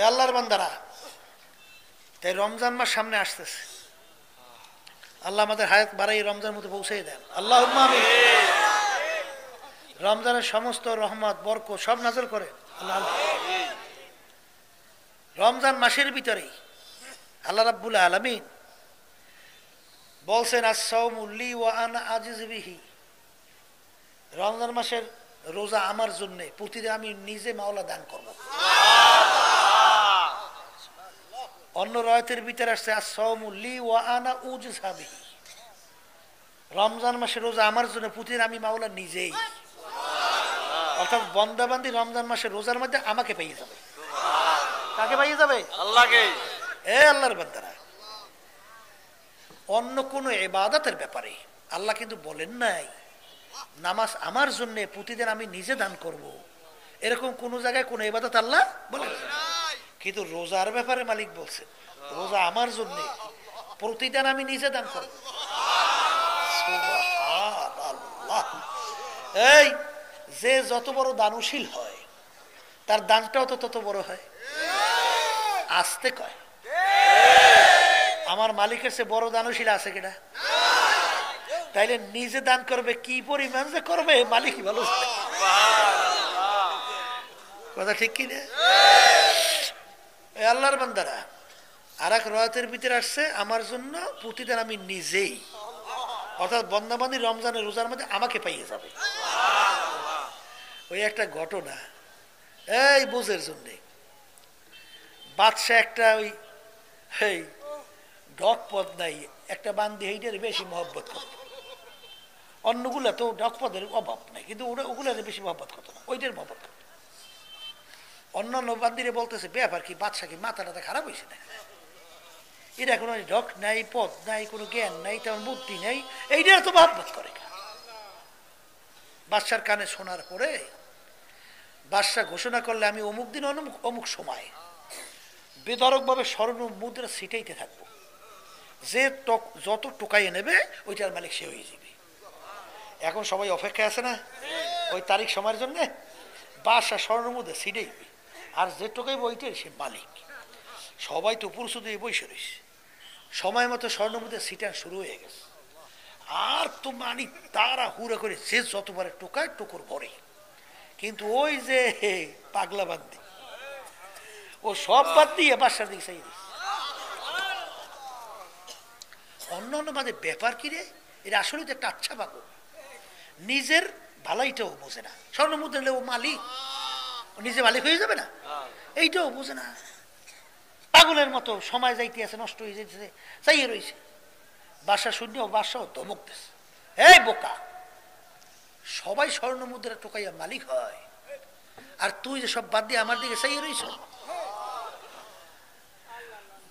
আল্লাহর বান্দারা, তাই রমজান মাস সামনে আসতেছে। আল্লাহ আমাদের হায়াত বাড়াই রমজানের মধ্যে পৌঁছে দেন, আল্লাহুম্মা আমিন। রমজানের সমস্ত রহমত বরকত সব নাযিল করে আল্লাহ। রমজান মাসের ভিতরেই আল্লাহ রাব্বুল আলামিন বলছেন আস-সাওমু লি ওয়া আনা আজিজু বিহি। রমজান মাসের রোজা আমার জন্য, প্রতিদিন আমি নিজে মাওলা দান করব। অন্য রায়াতের ভিতরে আসছে আস-সাওমু লি ওয়া আনা উজজা বিহি। রমজান মাসের রোজা আমার জন্য, প্রতিদিন আমি মাওলা নিজেই। অর্থাৎ বান্দাবান্দি রমজান মাসের রোজার মধ্যে আমাকে পেয়ে যাবে। কাকে পেয়ে যাবে? আল্লাহকে। আল্লাহর বান্দারা, অন্য কোনো ইবাদতের ব্যাপারে আল্লাহ কিন্তু বলেন নাই নামাজ আমার জন্য প্রতিদিন আমি নিজে দান করব। এরকম কোন জায়গায় কোন ইবাদত আল্লাহ বলেন নাই। কিন্তু রোজার ব্যাপারে মালিক বলছেন রোজা আমার জন্য প্রতিদিন আমি নিজে দান করব। সুবহানাল্লাহ। এই যে যত বড় দানশীল হয় তার দানটাও তো তত বড় হয়। আসতে কয় আমার মালিকের সে বড় দানশীল আছে কিনা? তাইলে নিজে দান করবে, কি পরিমাণ যে করবে মালিকই ভালো। কথা ঠিক কি না? আল্লাহর বান্দারা, আর এক রায়াতের ভিতরে আসছে আমার জন্য প্রতিদিন আমি নিজেই, অর্থাৎ বন্দাবান্দি রমজানের রোজার মধ্যে আমাকে পাইয়ে যাবে। ওই একটা ঘটনা এই বুঝের জন্যে, বাদশাহ একটা ওই ডক পদ নাই, একটা বান্দি এইটার বেশি মহব্বত করত। অন্যগুলা তো ডক পদের অভাব নাই, কিন্তু ওগুলার বেশি মহব্বত করতো না, ওইটার মহব্বত করতো। অন্যান্য বান্দিরে বলতেছে ব্যাপার কি, বাদশা কি মাথা টাথা খারাপ হয়েছে না? এরা কোনো ডক নাই, পদ নাই, কোনো জ্ঞান নাই, তেমন বুদ্ধি নেই, এইটার তো মহব্বত করে। বাদশার কানে শোনার পরে বাদশা ঘোষণা করলে আমি অমুক দিন অমুক সময় বেধড়কভাবে স্বর্ণ মুদ্রা ছিটাইতে থাকবো, যে যত টোকাইয়ে নেবে ওইটার মালিক সে হয়ে যাবে। এখন সবাই অপেক্ষায় আছে না ওই তারিখ সময়ের জন্য? বাদশা স্বর্ণ মুদ্রা ছিটাইবে, আর যে টোকাইবে ওইটাই সে মালিক। সবাই তো পুরুষ দিয়ে বসে রয়েছে, সময় মতো স্বর্ণ মুদ্রা ছিটান শুরু হয়ে গেছে। আর তো মানি তারা হুড়া করে যে যতবারে টোকায় টোকর ভরে, কিন্তু ওই যে পাগলা বান্দি ও সব বাদ দিয়ে বাদশার দিকে চাই। অন্য অন্য বাদে ব্যাপার কি রে, এটা আসলে তো একটা আচ্ছা পাগল, নিজের ভালাইটাও বোঝে না। স্বর্ণ মুদ্রা নিলে ও মালিক, নিজে মালিক হয়ে যাবে না, এইটাও বোঝে না। পাগলের মতো সময় যাইতে আছে, নষ্ট হয়ে যাইতেছে, চাইয়ে রয়েছে। বাদশা শূন্য, বাদশাও ধমক দিচ্ছে, এই বোকা, সবাই স্বর্ণ মুদ্রা টোকাইয়া মালিক হয়, আর তুই যে সব বাদ দিয়ে আমার দিকে চাইয়ে রয়েছ।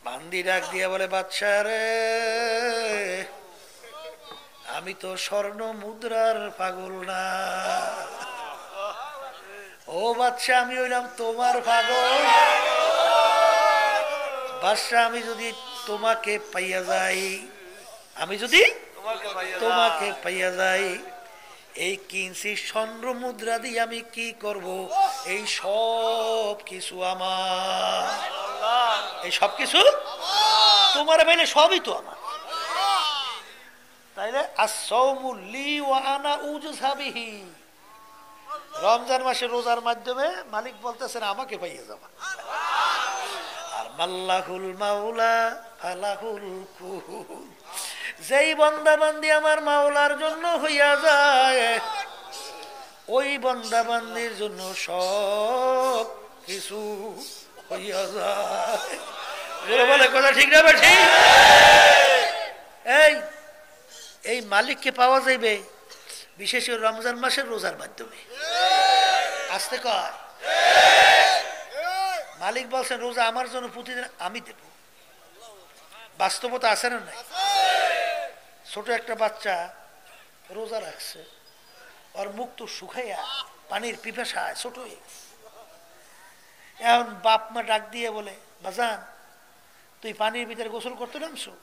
বান্দি ডাক দিয়া বলে বাদশা রে, আমি তো স্বর্ণ মুদ্রার পাগল না। ও বাদশা, আমি হইলাম তোমার পাগল। বাদশা, আমি যদি তোমাকে পাইয়া যাই, আমি যদি তোমাকে পাইয়া যাই, এই কিঞ্চি স্বর্ণ মুদ্রা দিয়ে আমি কি করব? এই সব কিছু আমার, এই সব কিছু তোমার পাইলে সবই তো আমার। তাইলে আস-সাওমু লি ওয়া আনা উজজা বিহি। রমজান মাসে রোজার মাধ্যমে মালিক বলতেছেন আমাকে পাইয়ে যাবা। আর মাল্লাহুল মাওলা ফালাহুল কুল, যেই বান্দাবান্দি আমার মাওলার জন্য হইয়া যায়, ওই বান্দাবান্দির জন্য সব কিছু হইয়া যায়। বলে কথা ঠিক না বেঠি? এই মালিককে পাওয়া যাইবে বিশেষ করে রমজান মাসের রোজার মাধ্যমে। আসতে কয় মালিক বলছেন রোজা আমার জন্য প্রতিদিন আমি দেব। বাস্তবতা আছে না নাই? ছোট একটা বাচ্চা রোজা রাখছে, ওর মুখ তো শুকাইয়া পানির পিপাসায় ছোট হয়ে গেছে। এখন বাপ মা ডাক দিয়ে বলে, বাজান তুই পানির ভিতরে গোসল করতে নামছো,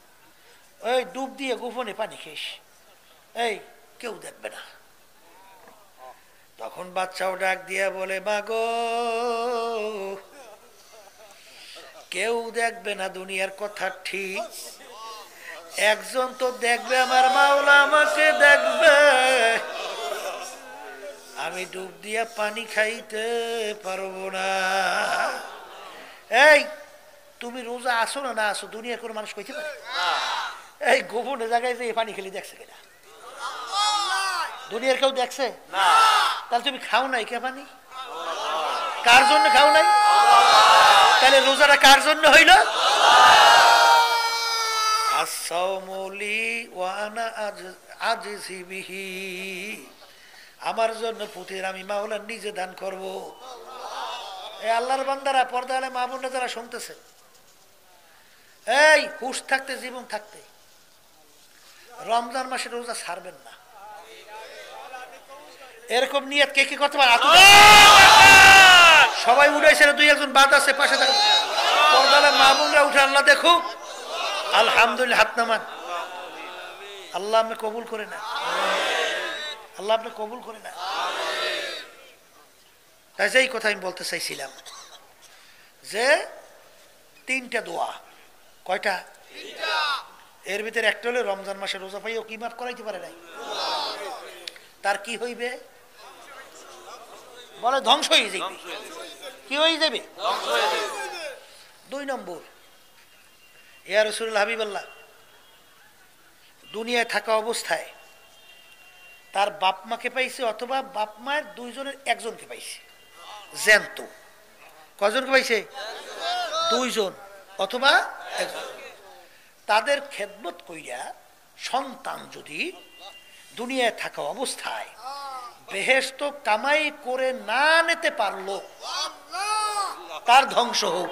ওই ডুব দিয়ে গোপনে পানি খেস, এই কেউ দেখবে না। তখন বাচ্চাও ডাক দিয়া বলে, মা গো কেউ দেখবে না দুনিয়ার কথা ঠিক, একজন তো দেখবে, আমার মাওলা আমাকে দেখবে। আমি ডুব দিয়া পানি খাইতে পারবো না। এই তুমি রোজা আসো না না আসো, দুনিয়ার কোনো মানুষ কইতে পারে? এই গোপনে জায়গায় যে পানি খেলি দেখছে কিনা? দুনিয়ার কেউ দেখছে? তাহলে তুমি খাও নাই কে পানি? কার জন্য খাও নাই? তাহলে রোজাটা কার জন্য হইল? আমার জন্য পুতির আমি মাওলা নিজে দান করব। এই আল্লাহর বান্দারা, পর্দা আলে মা বোনরা যারা শুনতেছে, এই হুশ থাকতে, জীবন থাকতে রমজান মাসে রোজা ছাড়বেন না। এরকম নিয়ত কে কি করতে পারে? সবাই উঠেছে, দুই একজন বাদ আছে পাশে থাকে, পর্দা আলে মা বোনরা উঠে আল্লাহ দেখুক। আলহামদুলিল্লাহ, হাত নামান। আল্লাহ আপনি কবুল করে না, আল্লাহ আপনি কবুল করে না। তাই এই কথা আমি বলতে চাইছিলাম যে তিনটা দোয়া। কয়টা? এর ভিতরে একটা হলে রমজান মাসে রোজা পাইও কি মাফ করাইতে পারে নাই, তার কি হইবে? বলে ধ্বংস হয়ে যাবে। কি হয়ে যাবে? দুই নম্বর, ইয়া রাসূলুল্লাহ হাবিবাল্লাহ, দুনিয়ায় থাকা অবস্থায় তার বাপ মাকে পাইছে অথবা বাপ মায়ের দুইজনের একজনকে পাইছে জ্যান্ত। কজনকে পাইছে? দুইজন অথবা একজন। তাদের খেদমত কইরা সন্তান যদি দুনিয়ায় থাকা অবস্থায় বেহেশত কামাই করে না নিতে পারলো, তার ধ্বংস হোক।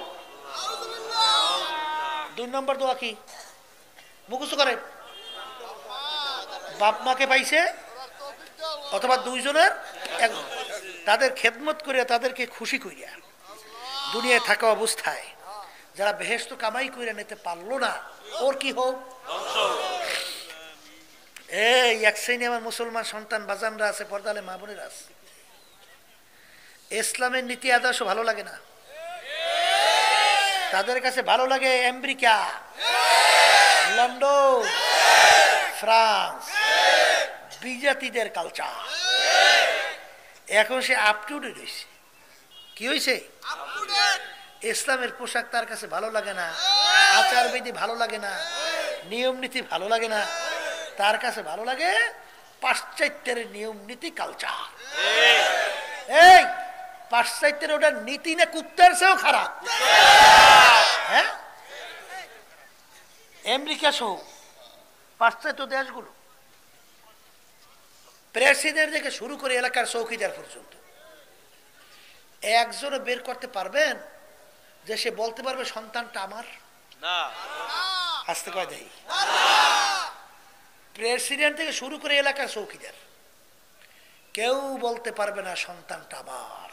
দুই নম্বর দোয়া কি? মুখস্থ করে। বাপ মাকে পাইছে অথবা দুইজনের একজন, তাদের খেদমত করিয়া তাদেরকে খুশি করিয়া দুনিয়ায় থাকা অবস্থায় যারা বেহেশত কামাই করে নিতে পারলো না, ওর কি হোক? এই এক শ্রেণী আমার মুসলমান সন্তান বাজানরা আছে, পর্দালে মা বোনেরা আছে, ইসলামের নীতি আদর্শ ভালো লাগে না। তাদের কাছে ভালো লাগে আমেরিকা, লন্ডন, ফ্রান্স, বিজাতিদের কালচার। এখন সে আপ টু ডেট হয়েছে। কি হয়েছে? ইসলামের পোশাক তার কাছে ভালো লাগে না, আচার বিধি ভালো লাগে না, নিয়ম নীতি ভালো লাগে না। তার কাছে ভালো লাগে পাশ্চাত্যের নিয়ম নীতি কালচার। এই পাশ্চাত্যের ওটা নীতি না কুত্তার চেয়েও খারাপ। হ্যাঁ, আমেরিকা সহ পাশ্চাত্য দেশগুলো, প্রেসিডেন্ট থেকে শুরু করে এলাকার চৌকিদার পর্যন্ত একজনও বের করতে পারবেন যে সে বলতে পারবে সন্তানটা আমার? না। আসতে কয় দেয়। প্রেসিডেন্ট থেকে শুরু করে এলাকার চৌকিদার কেউ বলতে পারবে না সন্তানটা আমার।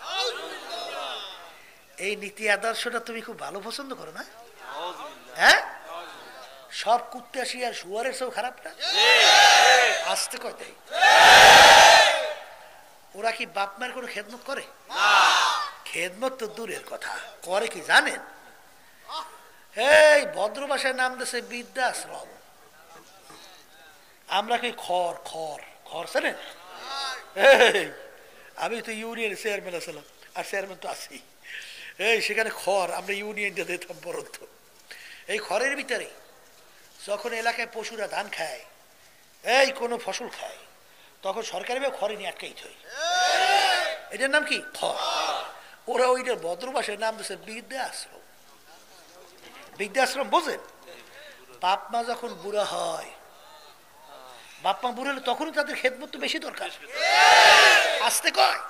এই নীতি আদর্শটা তুমি খুব ভালো পছন্দ করো না? হ্যাঁ, সব কুত্তে আর শুয়ারের সব খারাপ না? আসতে কয় দেয়। ওরা কি বাপ মায়ের কোনো খেদমত করে? খেদমত তো দূরের কথা, করে কি জানেন? এই ভদ্র ভাষায় নাম দিয়েছে বৃদ্ধাশ্রম। আমরা কি খড় খড় খড় জানেন? আমি তো ইউনিয়ন চেয়ারম্যান আছিলাম, আর চেয়ারম্যান তো আছি। এই সেখানে খড় আমরা ইউনিয়নটা দিতাম বরন্ত। এই খড়ের ভিতরে যখন এলাকায় পশুরা ধান খায়, এই কোনো ফসল খায়, তখন সরকারিভাবে খড়ে নিয়ে আটকাইতে হয়। এটার নাম কি? খড়। ওরা ওইটার ভদ্র ভাষায় নাম দিয়েছে বৃদ্ধাশ্রম। বৃদ্ধাশ্রম বোঝেন? বাপ মা যখন বুড়া হয়, বাপ মা বুড়ো হলে তখনই তাদের খেদমত তো বেশি দরকার। আসতে কয়।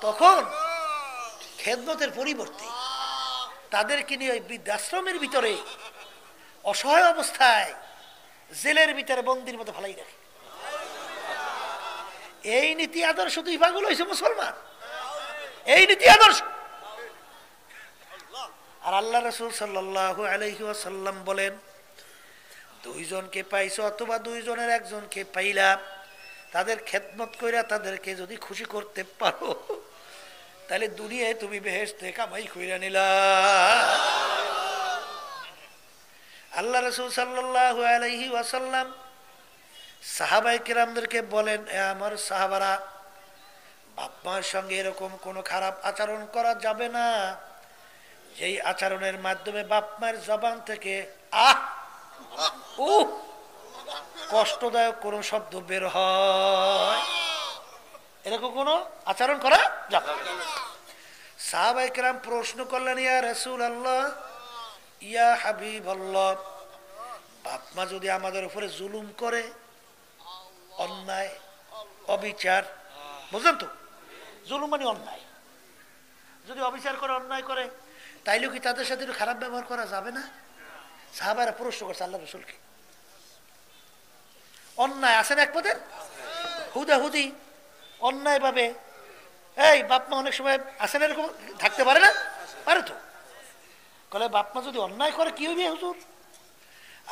তখন খেদমতের পরিবর্তে তাদেরকে নিয়ে ওই বৃদ্ধাশ্রমের ভিতরে অসহায় অবস্থায় জেলের ভিতরে বন্দির মতো ভালাই রাখে। এই নীতি আদর্শ দুই পাগল হয়েছে মুসলমান, এই নীতি আদর্শ। আর আল্লাহ রাসূল সাল্লাল্লাহু আলাইহি ওয়াসাল্লাম বলেন, দুইজনকে পাইছো অথবা দুইজনের একজনকে পাইলা, তাদের খেদমত কইরা তাদেরকে যদি খুশি করতে পারো, তাহলে দুনিয়ায় তুমি বেহেশতে কামাই কইরা নিলা। আল্লাহ রাসূল সাল্লাল্লাহু আলাইহি ওয়াসাল্লাম সাহাবায়ে কেরামদেরকে বলেন, এ আমার সাহাবারা, বাপ মায়ের সঙ্গে এরকম কোনো খারাপ আচরণ করা যাবে না যেই আচরণের মাধ্যমে বাপ মায়ের জবান থেকে কষ্টদায়ক কোনো শব্দ বের হয়, এরকম কোনো আচরণ করা যাবে না। সাহাবায়ে কেরাম প্রশ্ন করলেন, ইয়া রাসূলুল্লাহ, ইয়া হাবিবাল্লাহ, বাপ মা যদি আমাদের উপরে জুলুম করে, অন্যায় অবিচার, বুঝলেন তো, জুলুম মানে অন্যায়, যদি অবিচার করে অন্যায় করে, তাইলেও কি তাদের সাথে একটু খারাপ ব্যবহার করা যাবে না? সাহাবারা প্রশ্ন করছে আল্লাহ রাসূলকে। অন্যায় আছে না এক পদের, হুদাহুদি অন্যায় ভাবে এই বাপ মা অনেক সময় আসে না, এরকম থাকতে পারে না, পারে তো। বলে বাপ মা যদি অন্যায় করে কি হইবে হুজুর?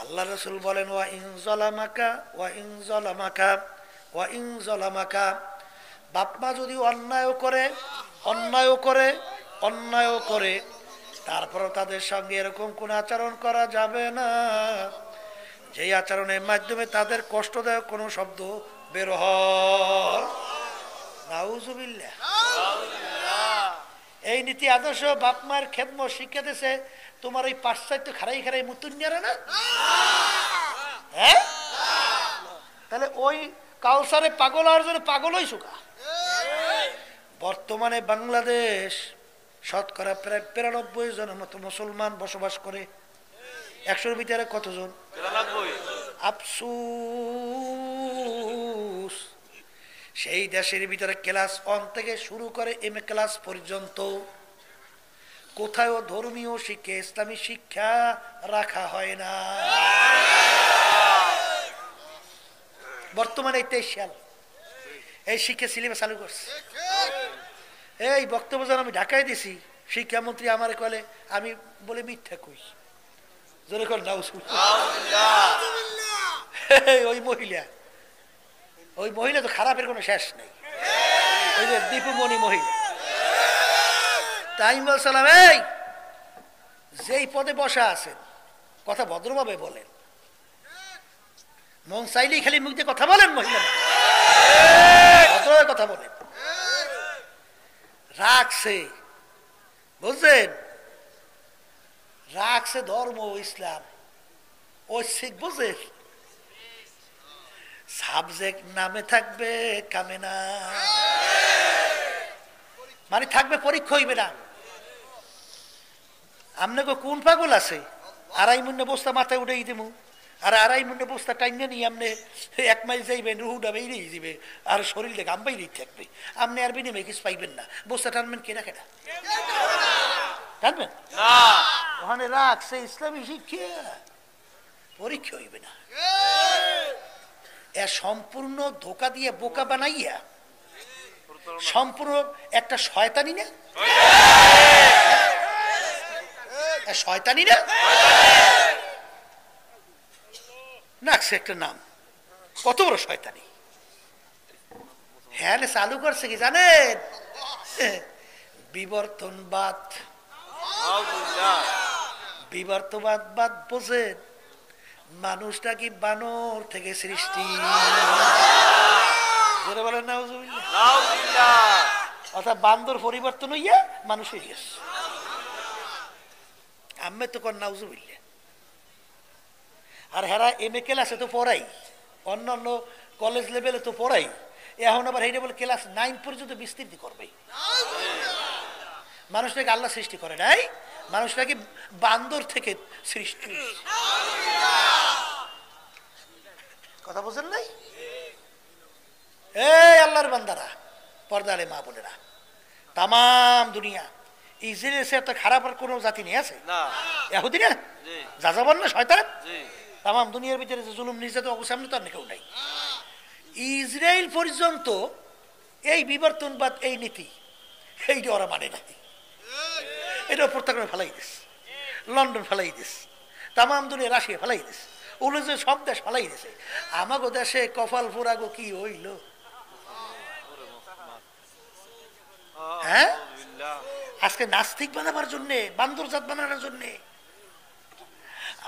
আল্লাহ রাসূল বলেন, ওয়া ইন যালামাকা ওয়া ইন যালামাকা ওয়া ইন যালামাকা, বাপ মা যদি অন্যায়ও করে অন্যায়ও করে অন্যায়ও করে, তারপরও তাদের সঙ্গে এরকম কোন আচরণ করা যাবে না যেই আচরণের মাধ্যমে তাদের কষ্টদায়ক কোনো শব্দ বের হয়। নাউজুবিল্লাহ। এই নীতি আদর্শ বাপ মায়ের খেদমত শিক্ষা দিয়েছে তোমার ওই পাশ্চাত্য খারাই খারাই মুতুন্যারা না, হ্যাঁ? তাহলে ওই কালচারে পাগল হওয়ার জন্য পাগলই সুখা। বর্তমানে বাংলাদেশ শতকরা প্রায় ৯৫ জনের মতো মুসলমান বসবাস করে। ১০০-র ভিতরে কতজন? আফসোস, সেই দেশের ভিতরে ক্লাস 1 থেকে শুরু করে MA ক্লাস পর্যন্ত কোথাও ধর্মীয় শিক্ষা, ইসলামী শিক্ষা রাখা হয় না। বর্তমানে ২৩ সাল এই শিক্ষা সিলেবাস চালু করছে। এই বক্তব্য যেন আমি ঢাকায় দিছি, শিক্ষামন্ত্রী আমার কলে আমি বলে মিথ্যা কই, জোরে কর নাও। ওই মহিলা তো খারাপের কোনো শেষ নেই, ওই যে দীপুমণি মহিলা। তাই বলছিলাম, এই যেই পদে বসা আছেন কথা ভদ্রভাবে বলেন, মন চাইলেই খালি মুখ দিয়ে কথা বলেন, মহিলা ভদ্রভাবে কথা বলেন। রাখছে, বুঝলেন, রাখছে ধর্ম ইসলাম, ওই শিখ, বুঝলেন, সাবজেক্ট নামে থাকবে কামে না, মানে থাকবে পরীক্ষা হইবে না। আপনাকে কোন পাগল আছে ২.৫ মুন্ডে বস্তা মাথায় উঠে দিমু, আর ২.৫ মুন্ডে বস্তা টাইমে নিয়ে আপনি ১ মাইল যাইবেন, রুহুটা বেরিয়ে যাবে আর শরীরটা গাম বাইরেই থাকবে, আপনি আর বিনিময়ে কিছু পাইবেন না। বস্তা টানবেন কেনা কেনা টানবেন না, ওখানে রাখছে ইসলামী শিক্ষা, পরীক্ষা হইবে না। এ সম্পূর্ণ ধোকা দিয়ে বোকা বানাইয়া সম্পূর্ণ একটা শয়তানি না, শয়তানি না, নাকছে একটা নাম, কত বড় শয়তানি। হ্যাঁ চালু করছে কি জানেন? বিবর্তনবাদ। বিবর্তনবাদ বোঝেন? মানুষটা কি বানর থেকে সৃষ্টি? বলেন নাউজুবিল্লাহ। অর্থাৎ বান্দর পরিবর্তন হইয়া মানুষ হয়ে গেছে। আমি তো কর নাউজুবিল্লাহ। আর হেরা MA ক্লাসে তো পড়াই, অন্যান্য কলেজ লেভেলে তো পড়াই, এখন আবার হেরে বলে ক্লাস 9 পর্যন্ত বিস্তৃতি করবে। মানুষটাকে আল্লাহ সৃষ্টি করে নাই, মানুষটাকে বান্দর থেকে সৃষ্টি। কথা বলছেন নাই? এই আল্লাহর বান্দারা, পর্দারে মা বোনেরা, তাম দুনিয়া ইসরায়েল এত খারাপ আর কোনো জাতি নেই আছে এহুদি না, যাযাবর না, শয়তান। তাম দুনিয়ার ভিতরে যে জুলুম নির্যাতন সামনে তো আর কেউ নাই। ইসরায়েল পর্যন্ত এই বিবর্তনবাদ, এই নীতি, এইটা ওরা মানে নাই। এটা প্রত্যাখ্যান ফেলাই দিস, লন্ডন ফেলাই দিস, তাম দুনিয়া রাশিয়া ফেলাই দিস, ওগুলো যে সব দেশ ফেলাই দিছে। আমাগো দেশে কপাল পোড়াগো কি হইল? হ্যাঁ আজকে নাস্তিক বানাবার জন্যে, বান্দরজাত বানানোর জন্যে।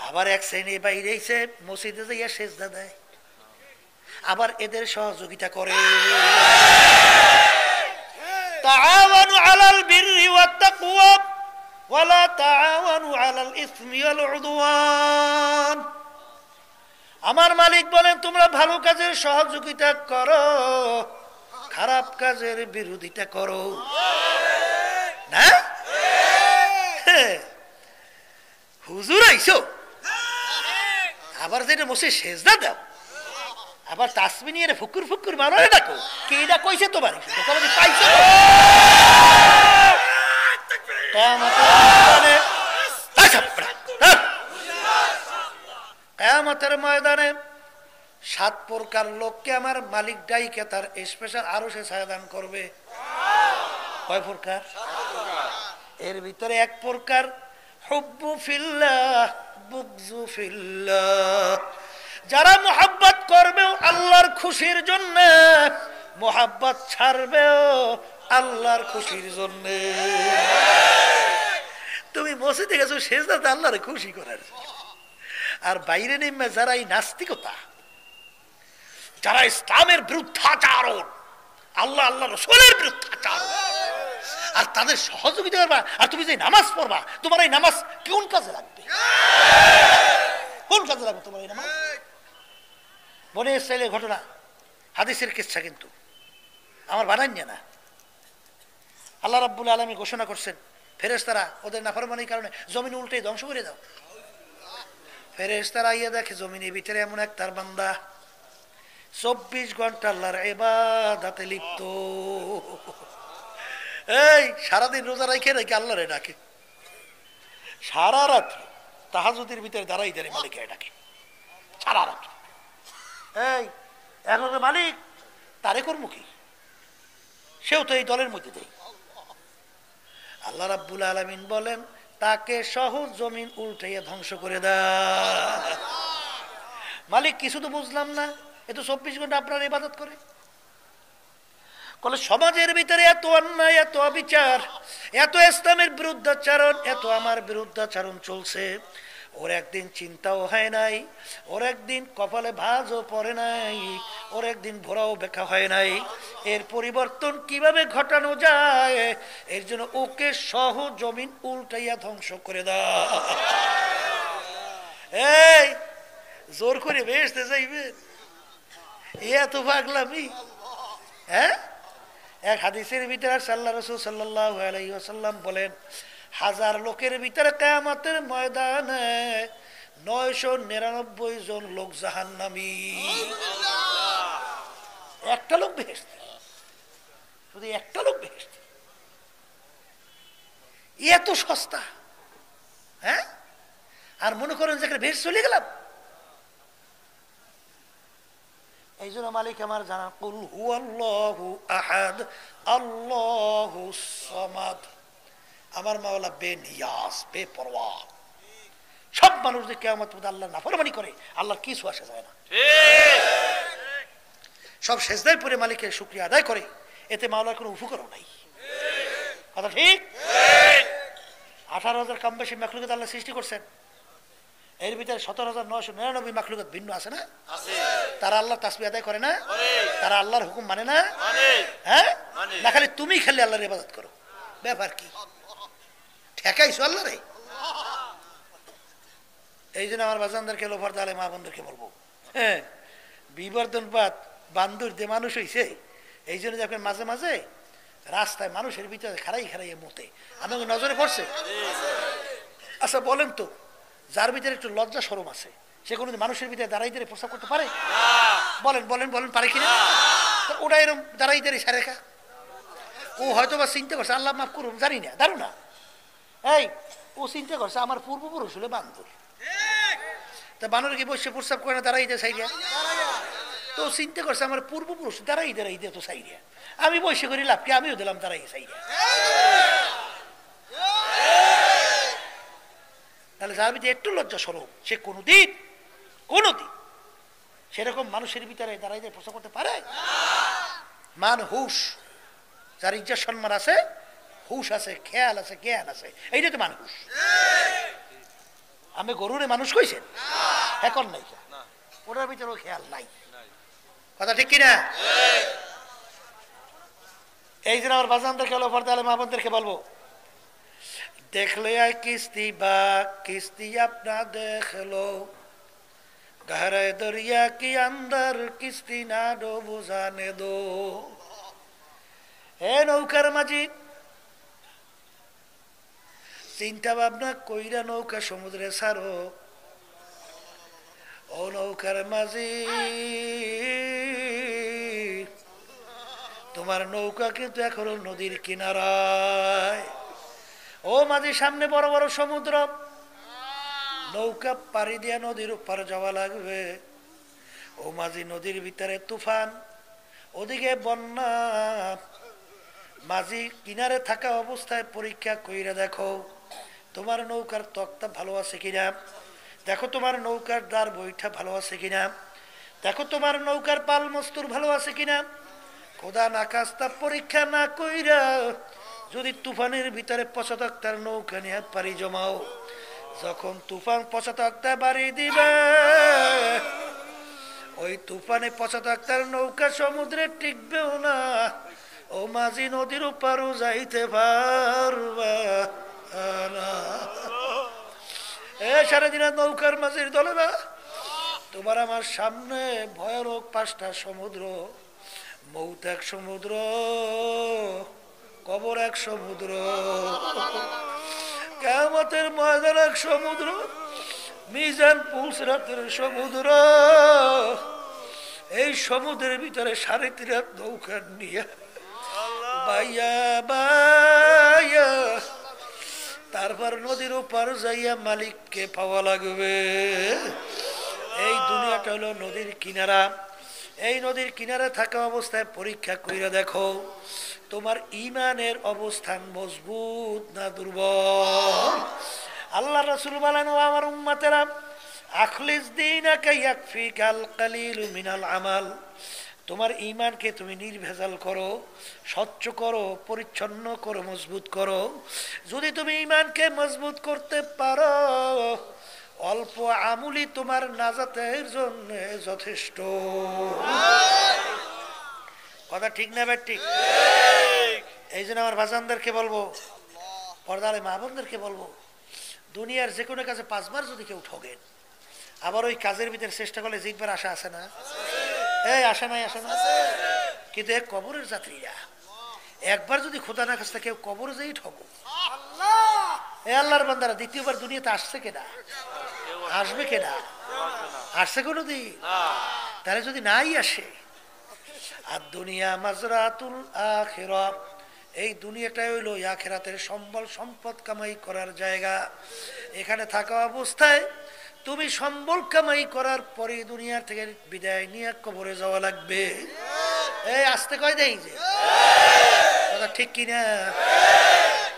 আবার এক শ্রেণী বাইরে এসে মসজিদে যাইয়া সেজদা দেয়, আবার এদের সহযোগিতা করে। তাআওয়ানু আলাল বিররি ওয়াত তাকওয়া ওয়ালা তাআওয়ানু আলাল ইসমি ওয়াল উদওয়ান। আমার মালিক বলেন তোমরা ভালো কাজের সহযোগিতা করো, খারাপ কাজের বিরোধিতা করো না। হুজুর আইছো, আবার যেটা মসজিদ সেজদা দাও, আবার তাসবিহ নিয়ে ফুকুর ফুকুর মারো, ডাকো কে এটা কইছে তোমার? পাইছো কিয়ামতের ময়দানে 7 প্রকার লোককে আমার মালিক ডাইকে তার স্পেশাল আরো সে ছায়াদান করবে। কয় প্রকার? এর ভিতরে 1 প্রকার হুব্বু ফিল্লাহ বুগযু ফিল্লাহ, যারা মুহাব্বত করবে আল্লাহর খুশির জন্য, মুহাব্বত ছাড়বে আল্লাহর খুশির জন্য। তুমি মসজিদে গেছো সেজদাতে আল্লাহর খুশি করার, আর বাইরে নেমে যারা এই নাস্তিকতা, যারা ইসলামের বিরুদ্ধাচরণ, আল্লাহ আল্লাহ রাসূলের বিরুদ্ধাচরণ, আর তাদের সহযোগিতা করবা, আর তুমি যে নামাজ পড়বা, তোমার এই নামাজ কোন কাজে লাগবে? কোন কাজে লাগবে তোমার এই নামাজ? মনে চাইলে ঘটনা, হাদিসের কিচ্ছা, কিন্তু আমার বানাইনি না। আল্লাহ রাব্বুল আলামিন ঘোষণা করছেন ফেরেশতারা ওদের নাফরমানির কারণে জমিন উল্টে ধ্বংস করে দাও। ফেরেশতারা আইয়া দেখে জমিনের ভিতরে এমন এক তার বান্দা 24 ঘন্টা আল্লাহর ইবাদতে লিপ্ত। এই সারাদিন রোজা রাখে নাকি আল্লাহরে ডাকে, সারা রাত তাহাজ্জুদের ভিতরে দাঁড়াই দাঁড়াই মালিককে ডাকে সারা রাত। এই এখন মালিক তারে কর্ম কি? সেও তো এই দলের মধ্যে দেয়। আল্লাহ রাব্বুল আলামিন বলেন তাকে সহজ জমিন উল্টাইয়া ধ্বংস করে দাও। মালিক কিছু তো বুঝলাম না, এ তো 24 ঘন্টা আপনার ইবাদত করে। সমাজের ভিতরে এত অন্যায়, এত অবিচার, এত ইসলামের বিরুদ্ধাচরণ, এত আমার বিরুদ্ধাচরণ চলছে, ওর একদিন চিন্তাও হয় নাই, ওর একদিন কপালে ভাঁজও পড়ে নাই, ওর একদিন ভোরাও বেখা হয় নাই। এর পরিবর্তন কিভাবে ঘটানো যায়, এর জন্য ওকে সহ জমিন উল্টাইয়া ধ্বংস করে দাও। এই জোর করে বেহেশতে যাইবে, এত পাগলামি? হ্যাঁ, এক হাদিসের ভিতরে আল্লাহ রাসূল সাল্লাল্লাহু আলাইহি ওয়াসাল্লাম বলেন 1000 লোকের ভিতরে কিয়ামতের ময়দানে 999 জন লোক জাহান্নামী, একটা লোক বেহেশতে, শুধু একটা লোক বেহেশতে। এত সস্তা, হ্যাঁ? আর মনে করেন যে বেহেশত চলে গেলাম। এই জন্য মালিক আমার জানা কুল হুয়াল্লাহু আহাদ আল্লাহুস সামাদ। আমার মাওলা বেনিয়াজ, বেপরোয়া। সব মানুষ যে কিয়ামত পর্যন্ত আল্লাহর নাফরমানি করে, আল্লাহর কিছু আসে যায় না। সব সেজদায় পড়ে মালিকের শুকরিয়া আদায় করে, এতে মাওলার কোনো উপকারও নাই। কথা ঠিক? 18,000 কম বেশি মাখলুকাত আল্লাহ সৃষ্টি করছেন, এর ভিতরে 17,999 মাখলুকাত ভিন্ন আছে না? তারা আল্লাহর তাসবিহ আদায় করে না? তারা আল্লাহর হুকুম মানে না? হ্যাঁ, না খালি তুমি খালি আল্লাহর ইবাদত করো, ব্যাপার কি? ঠেকাইছো আল্লাহরে। এই জন্য আমার বাজানদেরকে, লোফার দালে মা বোনদেরকে বলবো, হ্যাঁ, বিবর্তনবাদ বান্দর দিয়ে মানুষ হইছে। এই জন্য যখন মাঝে মাঝে রাস্তায় মানুষের ভিতরে খারাই খারাইয়ে মতে আমাকে নজরে পড়ছে। আচ্ছা বলেন তো, যার ভিতরে একটু লজ্জা শরম আছে, সে কোনো মানুষের ভিতরে দাঁড়াই দাঁড়িয়ে প্রস্তাব করতে পারে? বলেন বলেন বলেন, পারে কিনা? ওটা এরকম দাঁড়াই দাঁড়িয়ে সারেখা, ও হয়তো বা চিন্তা করছে আল্লাহ মাফ করুন, জানি না, দাঁড়ো না। এই ও চিন্তা করছে আমার পূর্বপুরুষ হলে বান্দর, তা বানর কি বসে প্রস্তাব করে না দাঁড়াই দেয় সাইরিয়া? তো চিন্তা করছে আমার পূর্বপুরুষ দাঁড়াই দাঁড়াই দিয়ে তো সাইরিয়া, আমি বসে করি লাভ কি, আমিও দিলাম দাঁড়াই সাইরিয়া। তাহলে যার ভিতরে একটু লজ্জা সরব, সে কোনোদিন সেরকম মানুষের ভিতরে দাঁড়াই দিয়ে প্রশ্ন করতে পারে? মান হুশ, যার ইজ্জত সম্মান আছে, হুশ আছে, খেয়াল আছে, জ্ঞান আছে, এইটা তো মানুষ। আমি গরুরে মানুষ কইছেন এখন নাই, ওটার ভিতরে খেয়াল নাই। কথা ঠিক কিনা? এই জন্য আমার বাজানদেরকে হলো পর্দা আলে মা বোনদেরকে বলবো, দেখলে কিস্তি বা কিস্তি আপনা দেখলো, গহরে দরিয়া কি আন্দার কিস্তি না ডো বুঝানে দো। হে নৌকার মাঝি, চিন্তা ভাবনা কইরা নৌকা সমুদ্রে ছাড়ো। ও নৌকার মাঝি, তোমার নৌকা কিন্তু এখনো নদীর কিনারায়। ও মাঝি, সামনে বড় বড় সমুদ্র, নৌকা পাড়ি দিয়া নদীর উপর যাওয়া লাগবে। ও মাঝি, নদীর ভিতরে তুফান, ওদিকে বন্যা। মাঝি, কিনারে থাকা অবস্থায় পরীক্ষা কইরা দেখো তোমার নৌকার তক্তা ভালো আছে কিনা, দেখো তোমার নৌকার দ্বার বইটা ভালো আছে কিনা, দেখো তোমার নৌকার পাল মস্তুর ভালো আছে কিনা। খোদা না কাস্তা পরীক্ষা না কইরা যদি তুফানের ভিতরে ৭৫টার নৌকা নিয়ে পারি জমাও, যখন তুফান ৭৫টা বাড়ি দিবে, ওই তুফানে ৭৫টার নৌকা সমুদ্রে টিকবেও না। ও মাঝি, নদীর উপারও যাইতে পারবা না। সারাদিনের নৌকার মাঝির দলেরা, তোমার আমার সামনে ভয়ানক ৫টা সমুদ্র। মৌত এক সমুদ্র, কবর এক সমুদ্র, কিয়ামতের ময়দান এক সমুদ্র, মিজান পুলসিরাতের সমুদ্র। এই সমুদ্রের ভিতরে ৩.৫ হাত নৌকা নিয়ে বাইয়া বাইয়া তারপর নদীর ওপার যাইয়া মালিককে পাওয়া লাগবে। এই দুনিয়াটা হলো নদীর কিনারা। এই নদীর কিনারে থাকা অবস্থায় পরীক্ষা কইরা দেখো তোমার ঈমানের অবস্থান মজবুত না দুর্বল। আল্লাহ রাসূল বলেন, ও আমার উম্মতেরা, আখলিস দীনাকা ইয়াকফিকাল কালিলু মিনাল আমাল। তোমার ঈমানকে তুমি নির্ভেজাল করো, স্বচ্ছ করো, পরিচ্ছন্ন করো, মজবুত করো। যদি তুমি ঈমানকে মজবুত করতে পারো, অল্প আমুলি তোমার নাজাতের জন্য যথেষ্ট। কথা ঠিক না ভাই? ঠিক। এই জন্য আমার ভাজানদেরকে বলবো, পর্দারে মা বোনদেরকে বলবো, দুনিয়ার যে কোনো কাজে 5 বার যদি কেউ ঠকেন, আবার ওই কাজের ভিতরে চেষ্টা করলে জিতবার আশা আছে না? এই আশা নাই, আসে না? কিন্তু এক কবরের যাত্রীরা একবার যদি খোদা না কাছে কেউ কবরে যেই ঠকো, এ আল্লাহর বান্দারা, দ্বিতীয়বার দুনিয়াতে আসছে কেনা? আসবে কেনা? আসছে কোনোদিন? তাহলে যদি নাই আসে, আর দুনিয়া মাজরাতুল আখিরা, এই দুনিয়াটাই হইল আখিরাতের সম্বল সম্পদ কামাই করার জায়গা। এখানে থাকা অবস্থায় তুমি সম্বল কামাই করার পরে দুনিয়া থেকে বিদায় নিয়ে কবরে যাওয়া লাগবে। এই আসতে কয় দেই যে কথা ঠিক কিনা?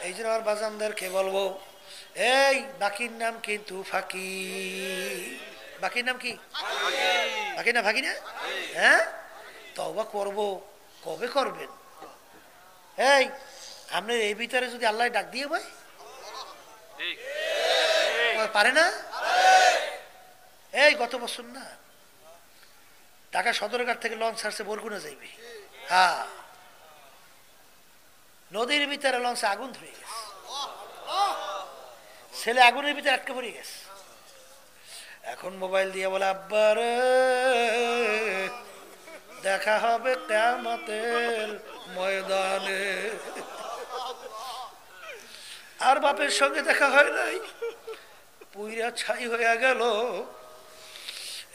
এই জন্য আমার বাজানদেরকে বলবো, এই বাকির নাম কিন্তু ফাঁকি। বাকির নাম কি? বাকি না, ফাঁকি না? হ্যাঁ, তওবা করবো। কবে করবেন? এই আপনার এই ভিতরে যদি আল্লাহ ডাক দিয়ে ভাই পারে না? এই গত বছর না, ঢাকা সদরঘাট থেকে লঞ্চ ছাড়ছে বরগুনা যাইবে। হ্যাঁ, নদীর ভিতরে লঞ্চে আগুন ধরে গেছে, ছেলে আগুনের ভিতরে আটকে পড়ে গেছে। এখন মোবাইল দিয়ে বলে, আব্বার দেখা হবে কিয়ামতের ময়দানে। আর বাপের সঙ্গে দেখা হয় নাই, পুইরা ছাই হয়ে গেল।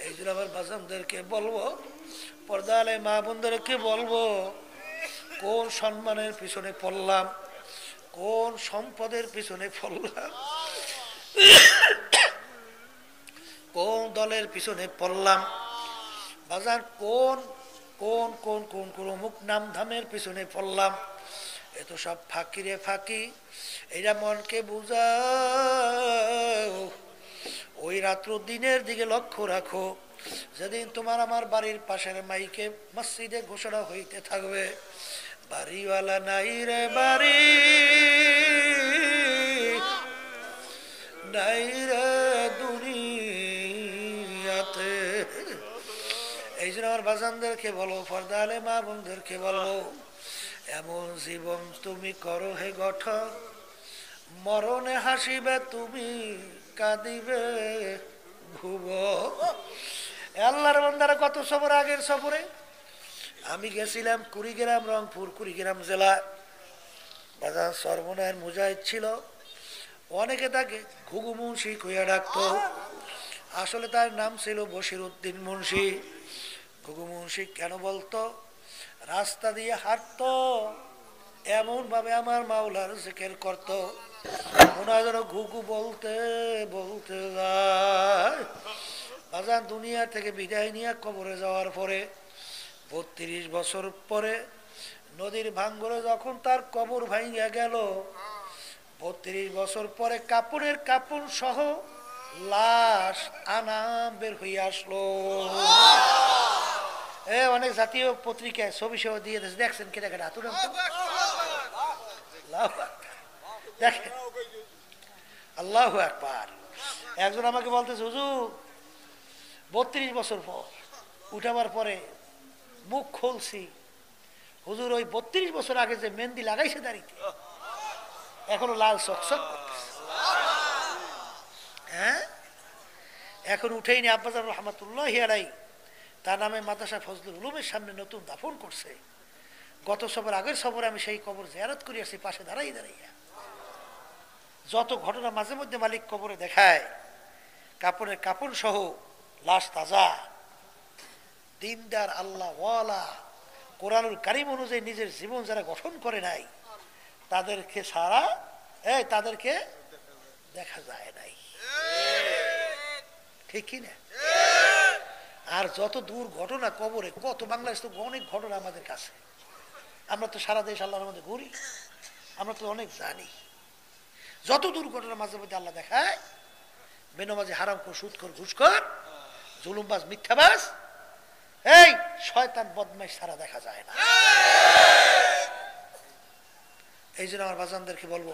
এই জন্য আমার বাজানদেরকে বলবো, পর্দা আলে মা বোনদেরকে বলবো, কোন সম্মানের পিছনে পড়লাম, কোন সম্পদের পিছনে পড়লাম, কোন দলের পিছনে পড়লাম, বাজার কোন কোন কোন কোন কোন অমুক নাম ধামের পিছনে পড়লাম, এত সব ফাঁকি রে ফাঁকি। এরা মনকে বুঝাও, ওই রাত্র দিনের দিকে লক্ষ্য রাখো। যেদিন তোমার আমার বাড়ির পাশের মাইকে মসজিদে ঘোষণা হইতে থাকবে, বাড়িওয়ালা নাই রে বাড়ি, বাজানদেরকে বলো, পর্দা আলে মা বোনদেরকে বলো, এমন জীবন তুমি করো হে গঠন, মরণে হাসিবে তুমি, কাঁদিবে ভুব। আল্লাহর বান্দারা, কত সফর, আগের সফরে আমি গেছিলাম কুড়িগ্রাম, রংপুর কুড়িগ্রাম জেলা। বাজার সর্বনয়ের মুজাহিদ ছিল, অনেকে তাকে ঘুঘু মুন্সি কইয়া ডাকতো। আসলে তার নাম ছিল বশির উদ্দিন মুন্সি। ঘুঘু মুন্সি কেন বলতো? রাস্তা দিয়ে হাঁটতো, এমন ভাবে আমার মাওলার জিকির করত, মনে হয় যেন ঘুঘু বলতে বলতে যায়। বাজান দুনিয়া থেকে বিদায় নিয়ে কবরে যাওয়ার পরে ৩২ বছর পরে নদীর ভাঙ্গরে যখন তার কবর ভাঙিয়া গেল, ৩২ বছর পরে কাপড়ের কাপড় সহ লাশ আনা বের হয়ে আসলো। অনেক জাতীয় পত্রিকায় ছবি সহ দিয়ে দেখছেন, কেটে কেটে হাতুর দেখেন। আল্লাহু আকবার। একজন আমাকে বলতেছে, হুজুর ৩২ বছর পর উঠাবার পরে মুখ খুলছি, হুজুর ওই ৩২ বছর আগে যে মেহেন্দি লাগাইছে দাড়িতে এখনো লাল চকচক করতেছে। হ্যাঁ, এখন উঠেইনি। আব্বাজান রহমাতুল্লাহি আলাইহি তার নামে মাদ্রাসা ফজলুল উলুমের সামনে নতুন দাফন করছে। গত সফর, আগের সফরে আমি সেই কবর জিয়ারত করে আসছি, পাশে দাঁড়াই দাঁড়াইয়া। যত ঘটনা মাঝে মধ্যে মালিক কবরে দেখায়, কাপড়ের কাপড় সহ লাশ তাজা, দিনদার আল্লাহ ওয়ালা কোরআনুল কারীম অনুযায়ী নিজের জীবন যারা গঠন করে নাই তাদেরকে ছাড়া তাদেরকে দেখা যায় নাই, ঠিক কিনা? আর যত দূর ঘটনা কবরে, কত বাংলাদেশ তো অনেক ঘটনা আমাদের কাছে, আমরা তো সারা দেশ আল্লাহর মধ্যে ঘুরি, আমরা তো অনেক জানি। যত দূর ঘটনা মাঝে মধ্যে আল্লাহ দেখায়, বেনামাজি, হারামখোর, সুদখোর, ঘুষখোর, জুলুমবাজ, মিথ্যাবাজ, এই শয়তান বদমাইশ ছাড়া দেখা যায় না। এই জন্য আমার বাজানদেরকে বলবো,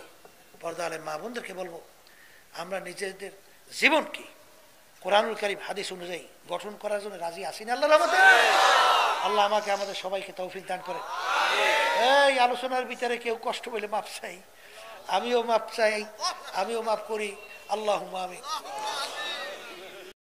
পর্দা আলেম মা বোনদেরকে বলবো, আমরা নিজেদের জীবনকে কোরআনুল কারীম হাদিস অনুযায়ী গঠন করার জন্য রাজি আছি না আল্লাহর রহমতে? আল্লাহ আমাকে আমাদের সবাইকে তৌফিক দান করে। এই আলোচনার ভিতরে কেউ কষ্ট পেলে মাপ চাই, আমিও মাপ চাই, আমিও মাপ করি। আল্লাহুম্মা আমিন।